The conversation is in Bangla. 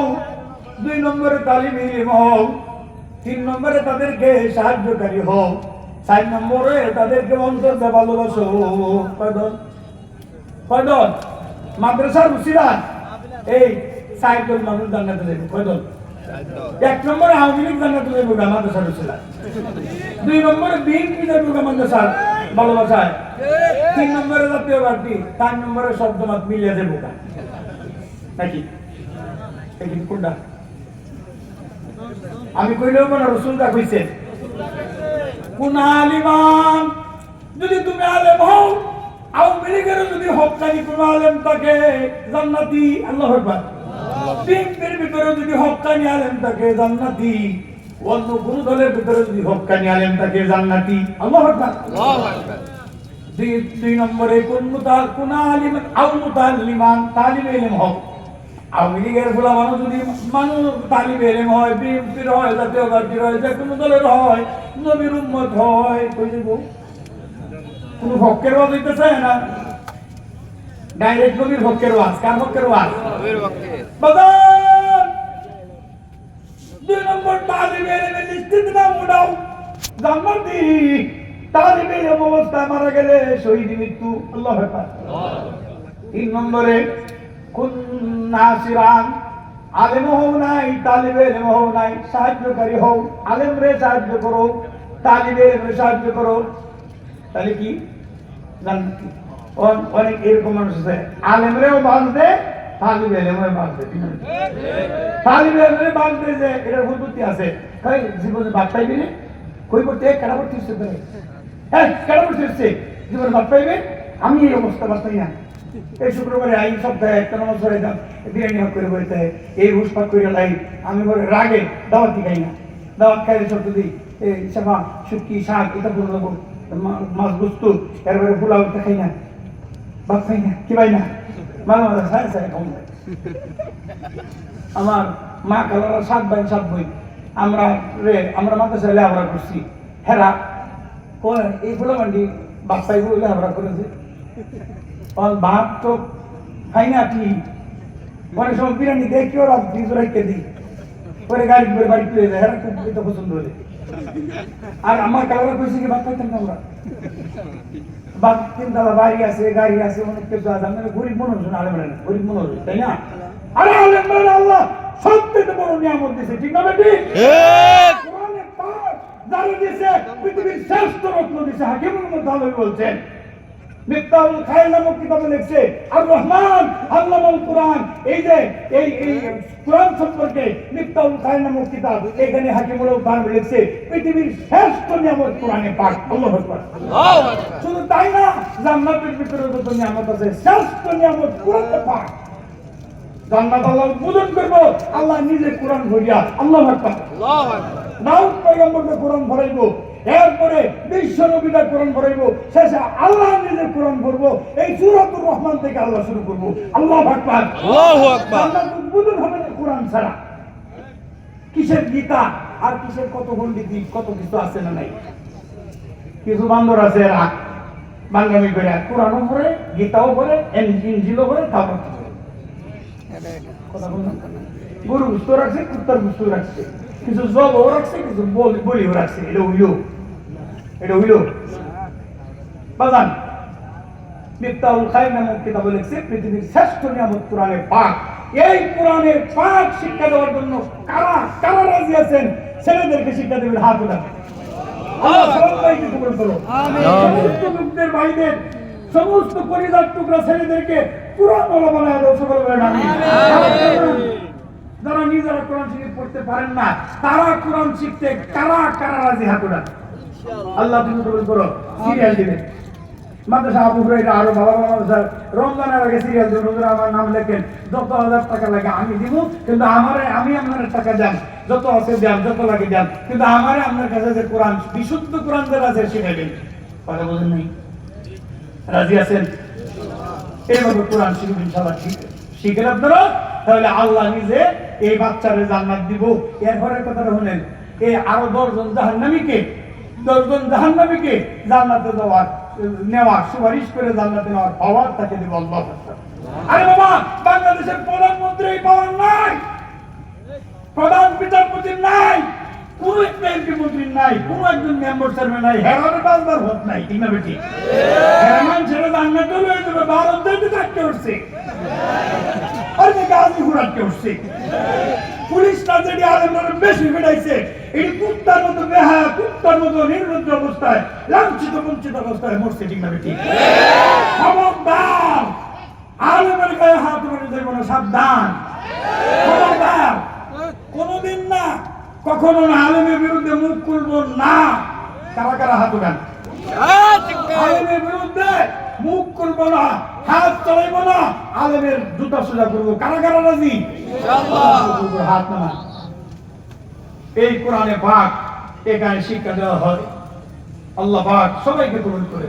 হও, 2 নম্বরে তালিবে ইলম হও, 3 নম্বরে তাদেরকে সাহায্যকারী হও, 4 নম্বরে তাদেরকে অন্তর দিয়ে ভালোবাসো। কয়দল মাদ্রাসার উসিলা এই 4 দল মানুষ জান্নাতে যাবে। কয়দল? 1 নম্বরে আওয়ামী লীগ জান্নাতে যাবে মাদ্রাসার উসিলা, 2 নম্বরে বিএনপি যাবে মাদ্রাসার ভালোবাসায়, 3 নম্বরে জাতীয় পার্টি, 4 নম্বরে শব্দমাত মিলিয়ে যাবে নাকি? কোনটা আমি কইলেও না, রসুলটা কইছে কোন আলিমান যদি তুমি আলেম হও, আওয়ামী লীগের যদি হক্কানি কোন আলেম থাকে জান্নাতি। আল্লাহু আকবার। বিএনপির ভিতরে যদি হক্কানি আলেম থাকে জান্নাতি, অন্য কোন দলের ভিতরে যদি হক্কানি আলেম থাকে জান্নাতি। আল্লাহু আকবার। 2 নম্বরে কোন আলিমান আও মুতাআল্লিমান, তালিবে ইলম হও। আওয়ামী লীগের গোলা মানুষ যদি মানুষ তালিবে ইলম হয়, বিএনপির হয়, জাতীয় পার্টির হয়, যে কোনো দলের হয়, নবীর উম্মত হয়, কই যাব? কোন হকের ওয়াজ হইতেছে না, ডাইরেক্ট নবীর হকের ওয়াজ। কার হকের ওয়াজ? নবীর হকের। বাজার 2 নম্বর তালিবে ইলমের লিস্টের নাম উঠাও জান্নাতি। তালিবে ইলম অবস্থায় মারা গেলে শহীদ মৃত্যু। আল্লাহু আকবার। 3 নম্বরে কোন নাসিরান, আলেম হও নাই, তালিবে ইলম হও নাই, সাহায্যকারী হও। আলেম রে সাহায্য করো, তালিবে ইলম রে সাহায্য করো, তাহলে কি জান্নাতি। অনেক এরকম মানুষ আছে, আলেম রেও বাঁচবে, তালিবে ইলমেও বাঁচবে। তালিবে ইলম রে বাঁচবে, যে এটার পদ্ধতি আছে। কই জীবনে বাদ পাইবি না, কই করতে কেডা করতে ইচ্ছে করে, হ্যাঁ কেডা করতে ইচ্ছে জীবনে বাদ পাইবে। আমি এই অবস্থা বাদ পাই না। এই শুক্রবারে এই সপ্তাহে একটা নামাজ পড়ে দাম, বিরিয়ানি হক করে বইতে এই হুসপাক করে লাই। আমি বলে রাগে দাওয়াত খাই না, দাওয়াত খাইলে সব দিই এই সেবা শুটকি শাক এটা বলে দেবো, মাছ গুস্তু, এরপরে পোলাও খাই না, ভাত খাই না, কি পাই না, মাঝে মাঝে সাড়ে সাড়ে কম। আমার মা কালারা 7 ভাই 7 বই, আমরা মাদ্রাসায় লেখাপড়া করছি। হেরা এই পোলাপান্ডি বাদ পাইব লেখাপড়া করেছে, ভাত তো খাই না ঠিক। অনেক সময় বিরিয়ানি দেয় কেউ রাখতে দিই, পরে গাড়ি করে বাড়ি তুলে যায়, হেরা খুব এটা পছন্দ হলে। আর আমার কালারা কইছে কি ভাত খাইতাম না আমরা, বাদ 3 তলা বাড়ি আছে, গাড়ি আছে, অনেক কিছু আছে। আপনারা গরিব মনে হচ্ছে না, আলেম না গরিব মনে হচ্ছে, তাই না? আরে আলেম মানে আল্লাহ সবচেয়ে বড় নিয়ামত দিয়েছে, ঠিক না বেটি? কোরআনে পাক যারা দিয়েছে, পৃথিবীর শ্রেষ্ঠ রত্ন দিয়েছে। হাকিমুল মুতাওয়াল্লি বলছেন, মিফতাহুল খায়র নামক কিতাবে লিখছে আর রহমান আল্লামাল কোরআন। এই যে এই কোরআন সম্পর্কে মিফতাহুল খায়র নামক কিতাব, এখানে হাকিমুল মুতাওয়াল্লি লিখছে পৃথিবীর শ্রেষ্ঠ নিয়ামত কোরআনে পাক। আল্লাহু আকবার। আল্লাহু আকবার। শুধু তাই না, জান্নাতের ভিতরে যত নিয়ামত আছে, শ্রেষ্ঠ নিয়ামত কোরআনে পাক। জান্নাত আল্লাহ উদ্বোধন করব, আল্লাহ নিজে কোরআন ভরিয়া। আল্লাহু আকবার। আল্লাহু আকবার। দাউদ পয়গম্বরকে কোরআন ভরাইবো, এরপরে বিশ্ব নবীরা কোরআন ভরাইবো, শেষে আল্লাহ নিজে কোরআন ভরবো। এই সূরাতুর রহমান থেকে আল্লাহ শুরু করবো। আল্লাহু আকবার। আল্লাহু আকবার। জান্নাত উদ্বোধন হবে না কোরআন ছাড়া। কিসের গীতা আর কিসের কত গন্ডিতি, কত কিছু আছে না নাই? কিছু বান্দর আছে এরা বাঙ্গামি করে কোরআনও পড়ে, গীতাও পড়ে, ইনজিলও পড়ে, তাওরাত পড়ে। কথা বললাম, গরু গুস্ত রাখছে, কুত্তার গুস্ত রাখছে, কিছু জবও রাখছে, কিছু বলিও রাখছে। এটা হইল বাজান। মিফতাহুল খায়র নামক কিতাবে লিখছে পৃথিবীর শ্রেষ্ঠ নিয়ামত কোরআনে পাক। এই কোরআনে পাক শিক্ষা দেওয়ার জন্য কারা রাজি আছেন? ছেলেদেরকে শিক্ষা দেবেন, হাত উঠান। আল্লাহ সবাইকে কবুল করো। আমিন। সমস্ত লোকদের ভাইদের, সমস্ত পরিবার টুকরা ছেলেদেরকে কোরআন ওয়ালা বানায় দাও। সকল বলেন আমিন। যারা নিজেরা কোরআন শরীফ পড়তে পারেন না, তারা কোরআন শিখতে কারা রাজি? হাত উঠান। আল্লাহ তুমি কবুল করো। সিরিয়াল দিবেন মাদ্রাসা আবু হুরায়রা আরো ভালো মাদ্রাসা রমজানের আগে সিরিয়াল দিবেন। হুজুর আমার নাম লেখেন, যত 1000 টাকা লাগে আমি দিব, কিন্তু আমি আপনার টাকা দেন, যত আছে দেন, যত লাগে দেন, কিন্তু আপনার কাছে যে কোরআন, বিশুদ্ধ কোরআন যারা আছে শিখাইবেন। কথা বলেন নাই? রাজি আছেন? এইভাবে কোরআন শিখবেন ইনশাআল্লাহ। শিখেন আপনারা, তাহলে আল্লাহ নিজে এই বাচ্চারে জান্নাত দিব। এরপরে কথাটা শুনেন, এই আরো 10 জন জাহান্নামীকে জান্নাতে নেওয়ার সুপারিশ করে জান্নাতে নেওয়ার পাওয়ার তাকে দেব আল্লাহ। আরে বাবা, বাংলাদেশের প্রধানমন্ত্রী এই পাওয়ার নাই, মন্ত্রী নাই, কোন একটা এমপি মন্ত্রী নাই, কোন একজন মেম্বার চেয়ারম্যান নাই, হেরারে বারবার ভোট নাই, ঠিক না বেটি? হেরামান ছেড়ে জান্নাতে লয়ে যাবে, ভারত দেশে থাকতে উঠছে, আর যে গাজী ঘুরাতে উঠছে। পুলিশ ট্রাজেডি আলেমরা বেশি ফেটাইছে, এই কুত্তার মতো বেহায়া, কুত্তার মতো নির্লজ্জ অবস্থায়, লাঞ্ছিত বঞ্চিত অবস্থায় মরছে, ঠিক না বেটি? খবরদার আলেমের গায়ে হাত উঠানো যাবে না, সাবধান, খবরদার, কোনোদিন না, কখনো না, আলেমের বিরুদ্ধে মুখ খুলবো না। কারা কারা হাত উঠান? আলেমের বিরুদ্ধে মুখ খুলবো না, হাত চলাইব না, আলেমের জুতা সোজা করবো। কারা কারা রাজি? হাত নামান। এই কোরআনে পাক এখানে শিক্ষা দেওয়া হয়, আল্লাহ পাক সবাইকে কবুল করে।